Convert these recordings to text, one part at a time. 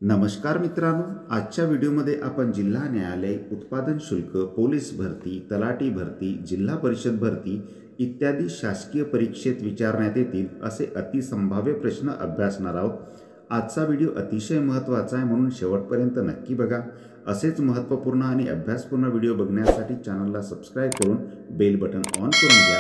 नमस्कार मित्रांनो, आजच्या व्हिडिओमध्ये आपण जिल्हा न्यायालय, उत्पादन शुल्क, पोलीस भरती, तलाठी भरती, जिल्हा परिषद भरती इत्यादी शासकीय परीक्षेत विचारण्यात येतील असे अतिसंभाव्य प्रश्न अभ्यासणार आहोत। आजचा व्हिडिओ अतिशय महत्त्वाचा आहे, म्हणून शेवटपर्यंत नक्की बघा। असेच महत्त्वपूर्ण आणि अभ्यासपूर्ण व्हिडिओ बघण्यासाठी चॅनलला सबस्क्राइब करून बेल बटन ऑन करून घ्या।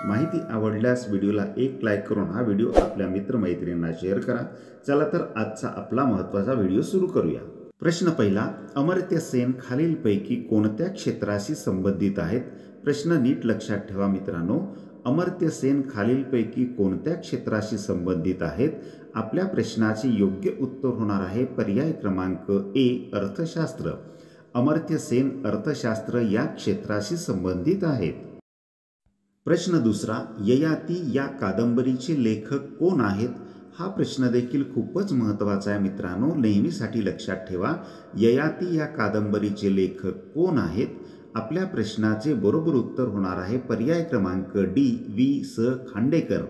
माहिती आवडल्यास व्हिडिओला एक लाईक करून हा व्हिडिओ आपल्या मित्रमैत्रिणींना शेअर करा। चला तर आजचा आपला महत्त्वाचा व्हिडिओ सुरू करूया। प्रश्न पहिला, अमर्त्य सेन खालीलपैकी कोणत्या क्षेत्राशी संबंधित आहेत? प्रश्न नीट लक्षात ठेवा मित्रांनो, अमर्त्य सेन खालीलपैकी कोणत्या क्षेत्राशी संबंधित आहेत? आपल्या प्रश्नाचे योग्य उत्तर होणार आहे पर्याय क्रमांक ए, अर्थशास्त्र। अमर्त्य सेन अर्थशास्त्र या क्षेत्राशी संबंधित आहेत। प्रश्न दुसरा, ययाती या कादंबरीचे लेखक कोण आहेत? हा प्रश्न देखील खूपच महत्त्वाचा आहे मित्रांनो, नेहमीसाठी लक्षात ठेवा। ययाती या कादंबरीचे लेखक कोण आहेत? आपल्या प्रश्नाचे बरोबर उत्तर होणार आहे पर्याय क्रमांक डी, वि. स. खांडेकर।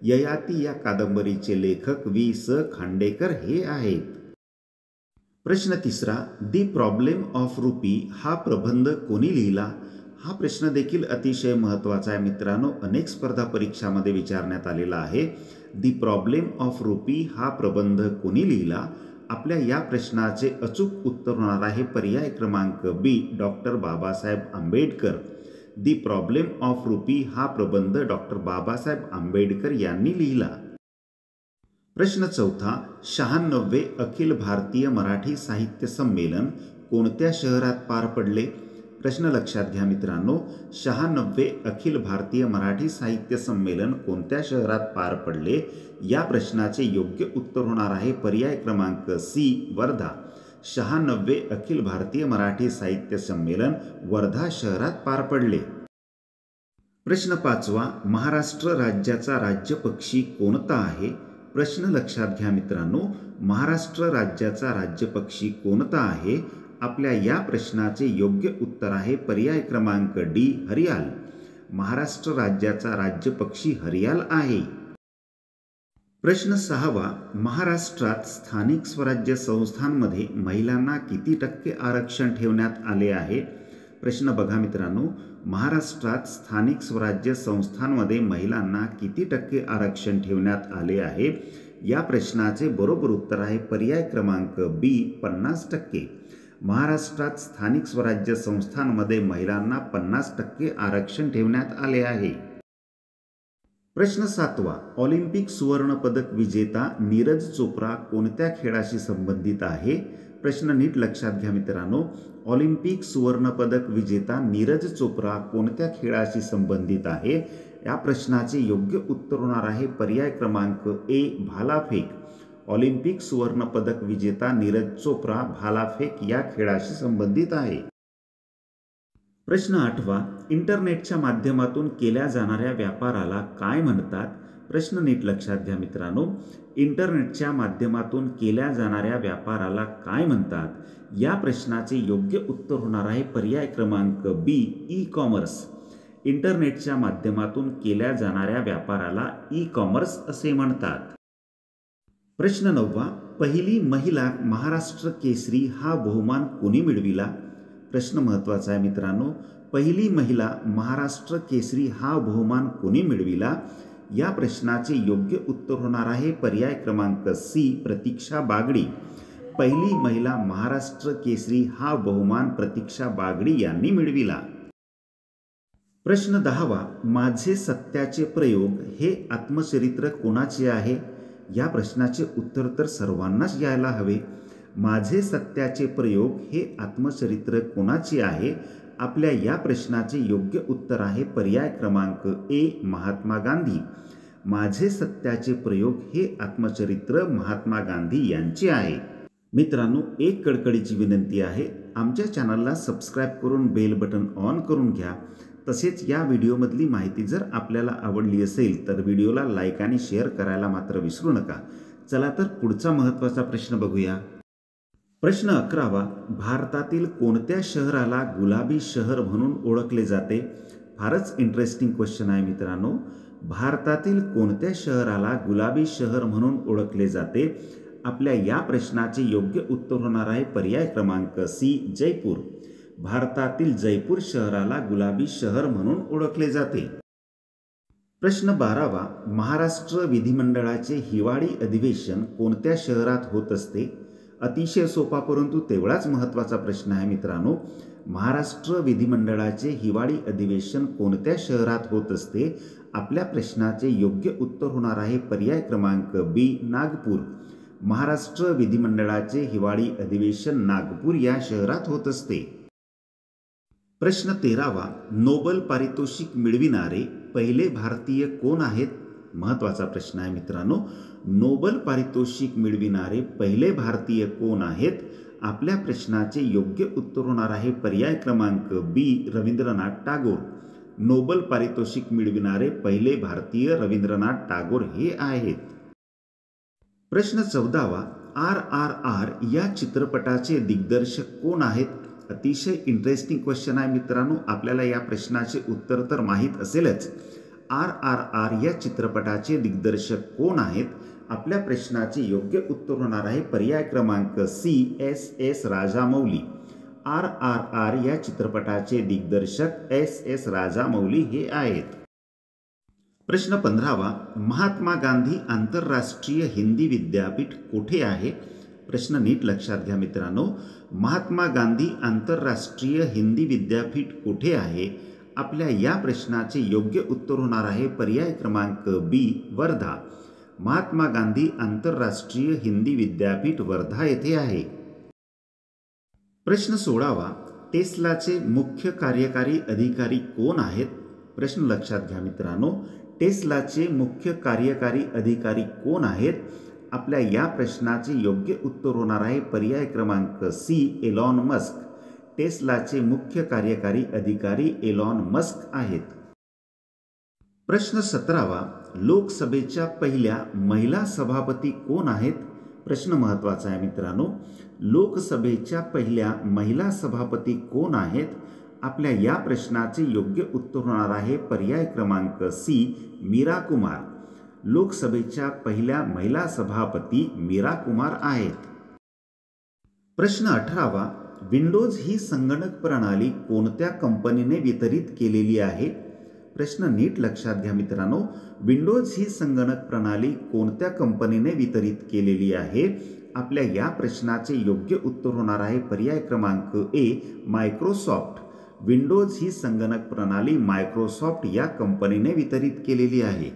ययाती या कादंबरीचे लेखक वि. स. खांडेकर हे आहेत। प्रश्न तिसरा, दी प्रॉब्लेम ऑफ रुपी हा प्रबंध कोणी लिहिला? हा प्रश्न देखील अतिशय महत्त्वाचा आहे मित्रांनो, अनेक स्पर्धा परीक्षामध्ये विचारण्यात आलेला आहे। दी प्रॉब्लेम ऑफ रुपी हा प्रबंध कोणी लिहिला? आपल्या या प्रश्नाचे अचूक उत्तर होणार आहे पर्याय क्रमांक B, doctor Babasaheb Ambedkar. The problem of rupee हा प्रबंध डॉक्टर बाबासाहेब आंबेडकर यांनी लिहिला। प्रश्न चौथा, 96वे अखिल भारतीय मराठी साहित्य संमेलन कोणत्या शहरात पार पडले? प्रश्न लक्षात घ्या मित्रांनो, 96वे अखिल भारतीय मराठी साहित्य संमेलन कोणत्या शहरात पार पडले? या प्रश्नाचे योग्य उत्तर होणार आहे पर्याय क्रमांक सी, वर्धा। 96वे अखिल भारतीय मराठी साहित्य संमेलन वर्धा शहरात पार पडले। प्रश्न पाचवा, महाराष्ट्र राज्याचा राज्य पक्षी कोणता आहे? प्रश्न लक्षात घ्या मित्रांनो, महाराष्ट्र राज्याचा राज्य पक्षी कोणता आहे? आपल्या या प्रश्नाचे योग्य उत्तर आहे पर्याय क्रमांक डी, हरियाल। महाराष्ट्र राज्याचा राज्य पक्षी हरियाल आहे। प्रश्न सहावा, महाराष्ट्रात स्थानिक स्वराज्य संस्थांमध्ये महिलांना किती टक्के आरक्षण ठेवण्यात आले आहे? प्रश्न बघा मित्रांनो, महाराष्ट्रात स्थानिक स्वराज्य संस्थांमध्ये महिलांना किती टक्के आरक्षण ठेवण्यात आले आहे? या प्रश्नाचे बरोबर उत्तर आहे पर्याय क्रमांक बी, 50%। महाराष्ट्रात स्थानिक स्वराज्य संस्थांमध्ये महिलांना 50% आरक्षण ठेवण्यात आले आहे। प्रश्न सातवा, ऑलिम्पिक सुवर्ण पदक विजेता नीरज चोप्रा कोणत्या खेळाशी संबंधित आहे? प्रश्न नीट लक्षात घ्या मित्रांनो, ऑलिम्पिक सुवर्ण पदक विजेता नीरज चोप्रा कोणत्या खेळाशी संबंधित आहे? या प्रश्नाचे योग्य उत्तर होणार आहे पर्याय क्रमांक ए, भालाफेक। ऑलिम्पिक सुवर्ण पदक विजेता नीरज चोप्रा भालाफेक या खेळाशी संबंधित आहे। प्रश्न आठवा, इंटरनेटच्या माध्यमातून केल्या जाणाऱ्या व्यापाराला काय म्हणतात? प्रश्न नीट लक्षात घ्या मित्रांनो, इंटरनेटच्या माध्यमातून केल्या जाणाऱ्या व्यापाराला काय म्हणतात? या प्रश्नाचे योग्य उत्तर होणार आहे पर्याय क्रमांक बी, ई कॉमर्स। इंटरनेटच्या माध्यमातून केल्या जाणाऱ्या व्यापाराला ई कॉमर्स असे म्हणतात। प्रश्न नववा, पहिली महिला महाराष्ट्र केसरी हा बहुमान कोणी मिळविला? प्रश्न महत्त्वाचा आहे मित्रांनो, पहिली महिला महाराष्ट्र केसरी हा बहुमान कोणी मिळविला? या प्रश्नाचे योग्य उत्तर होणार आहे पर्याय क्रमांक सी, प्रतीक्षा बागडी। पहिली महिला महाराष्ट्र केसरी हा बहुमान प्रतीक्षा बागडी यांनी मिळविला। प्रश्न 10वा, माझे सत्याचे प्रयोग हे आत्मचरित्र कोणाचे आहे? या प्रश्नाचे उत्तर तर सर्वांनाच यायला हवे। माझे सत्याचे प्रयोग हे आत्मचरित्र कोणाचे आहे? आपल्या या प्रश्नाचे योग्य उत्तर आहे पर्याय क्रमांक ए, महात्मा गांधी। माझे सत्याचे प्रयोग हे आत्मचरित्र महात्मा गांधी यांचे आहे। मित्रांनो, एक कळकळीची विनंती आहे, आमच्या चॅनलला सबस्क्राइब करून बेल बटन ऑन करून घ्या। तसेच या व्हिडिओमधली माहिती जर आपल्याला आवडली असेल तर व्हिडिओला लाईक आणि शेअर करायला मात्र विसरू नका। चला तर पुढचा महत्त्वाचा प्रश्न बघूया। प्रश्न 11वा, भारतातील कोणत्या शहराला गुलाबी शहर म्हणून ओळखले जाते? फारच इंटरेस्टिंग क्वेश्चन आहे मित्रांनो। भारतातील कोणत्या शहराला गुलाबी शहर म्हणून ओळखले जाते? आपल्या या प्रश्नाचे योग्य उत्तर होणार आहे पर्याय क्रमांक सी जयपूर. भारतातील जयपूर शहराला गुलाबी शहर म्हणून ओळखले जाते. प्रश्न 12वा, महाराष्ट्र विधिमंडळाचे हिवाळी अधिवेशन कोणत्या शहरात होत असते? अतिशय सोपा परंतु तेवढाच महत्त्वाचा प्रश्न आहे मित्रांनो. महाराष्ट्र विधिमंडळाचे हिवाळी अधिवेशन कोणत्या शहरात होत असते? आपल्या प्रश्नाचे योग्य उत्तर होणार आहे पर्याय क्रमांक बी नागपूर. महाराष्ट्र विधिमंडळाचे हिवाळी अधिवेशन नागपूर या शहरात होत असते. प्रश्न 13वा, नोबेल पारितोषिक मिळविणारे पहिले भारतीय कोण आहेत? महत्त्वाचा प्रश्न आहे मित्रांनो. नोबेल पारितोषिक मिळविणारे पहिले भारतीय कोण आहेत? आपल्या प्रश्नाचे योग्य उत्तर होणार आहे पर्याय क्रमांक बी रवींद्रनाथ टागोर. नोबेल पारितोषिक मिळविणारे पहिले भारतीय रवींद्रनाथ टागोर हे आहेत. प्रश्न 14वा, RRR या चित्रपटाचे दिग्दर्शक कोण आहेत? अतिशय इंटरेस्टिंग क्वेश्चन आहे मित्रांनो. आपल्याला या प्रश्नाचे उत्तर तर माहीत असेलच. RRR या चित्रपटाचे दिग्दर्शक कोण आहेत? आपल्या प्रश्नाचे योग्य उत्तर होणार आहे पर्याय क्रमांक सी S.S. राजामौली. RRR या चित्रपटाचे दिग्दर्शक S.S. राजामौली हे आहेत. प्रश्न 15वा, महात्मा गांधी आंतरराष्ट्रीय हिंदी विद्यापीठ कुठे आहे? प्रश्न नीट लक्षात घ्या मित्रांनो. महात्मा गांधी आंतरराष्ट्रीय हिंदी विद्यापीठ कुठे आहे? आपल्या या प्रश्नाचे योग्य उत्तर होणार आहे पर्याय क्रमांक बी वर्धा. महात्मा गांधी आंतरराष्ट्रीय हिंदी विद्यापीठ वर्धा येथे आहे. प्रश्न 16वा, टेस्लाचे मुख्य कार्यकारी अधिकारी कोण आहेत? प्रश्न लक्षात घ्या मित्रांनो. टेस्लाचे मुख्य कार्यकारी अधिकारी कोण आहेत? आपल्या या प्रश्नाचे योग्य उत्तर होणार आहे पर्याय क्रमांक सी एलॉन मस्क. टेस्लाचे मुख्य कार्यकारी अधिकारी एलॉन मस्क आहेत. प्रश्न 17वा, लोकसभेच्या पहिल्या महिला सभापती कोण आहेत? प्रश्न महत्त्वाचा आहे मित्रांनो. लोकसभेच्या पहिल्या महिला सभापती कोण आहेत? आपल्या या प्रश्नाचे योग्य उत्तर होणार आहे पर्याय क्रमांक सी मीरा कुमार. लोकसभेच्या पहिल्या महिला सभापती मीरा कुमार आहेत. प्रश्न 18वा, विंडोज ही संगणक प्रणाली कोणत्या कंपनीने वितरित केलेली आहे? प्रश्न नीट लक्षात घ्या मित्रांनो. विंडोज ही संगणक प्रणाली कोणत्या कंपनीने वितरित केलेली आहे? आपल्या या प्रश्नाचे योग्य उत्तर होणार आहे पर्याय क्रमांक ए मायक्रोसॉफ्ट. विंडोज ही संगणक प्रणाली मायक्रोसॉफ्ट या कंपनीने वितरित केलेली आहे.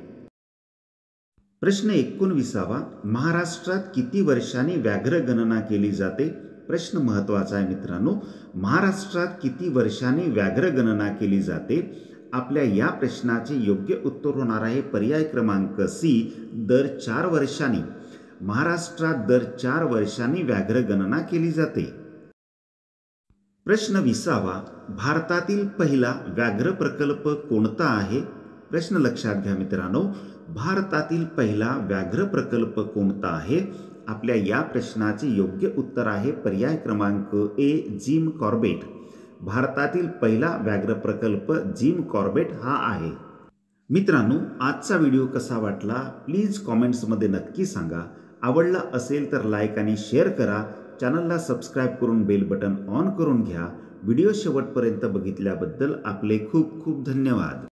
प्रश्न 19वा, महाराष्ट्रात किती वर्षांनी व्याघ्र गणना केली जाते? प्रश्न महत्त्वाचा आहे मित्रांनो. महाराष्ट्रात किती वर्षांनी व्याघ्र गणना केली जाते? आपल्या या प्रश्नाचे योग्य उत्तर होणार आहे पर्याय क्रमांक सी दर 4 वर्षांनी. महाराष्ट्रात दर 4 वर्षांनी व्याघ्र गणना केली जाते. प्रश्न 20वा, भारतातील पहिला व्याघ्र प्रकल्प कोणता आहे? प्रश्न लक्षात घ्या मित्रांनो. भारतातील पहिला व्याघ्र प्रकल्प कोणता आहे? आपल्या या प्रश्नाचे योग्य उत्तर आहे पर्याय क्रमांक ए जिम कॉर्बेट. भारतातील पहिला व्याघ्र प्रकल्प जिम कॉर्बेट हा आहे. मित्रांनो, आजचा व्हिडिओ कसा वाटला प्लीज कॉमेंट्समध्ये नक्की सांगा. आवडला असेल तर लाईक आणि शेअर करा. चॅनलला सबस्क्राईब करून बेल बटन ऑन करून घ्या. व्हिडिओ शेवटपर्यंत बघितल्याबद्दल आपले खूप खूप धन्यवाद.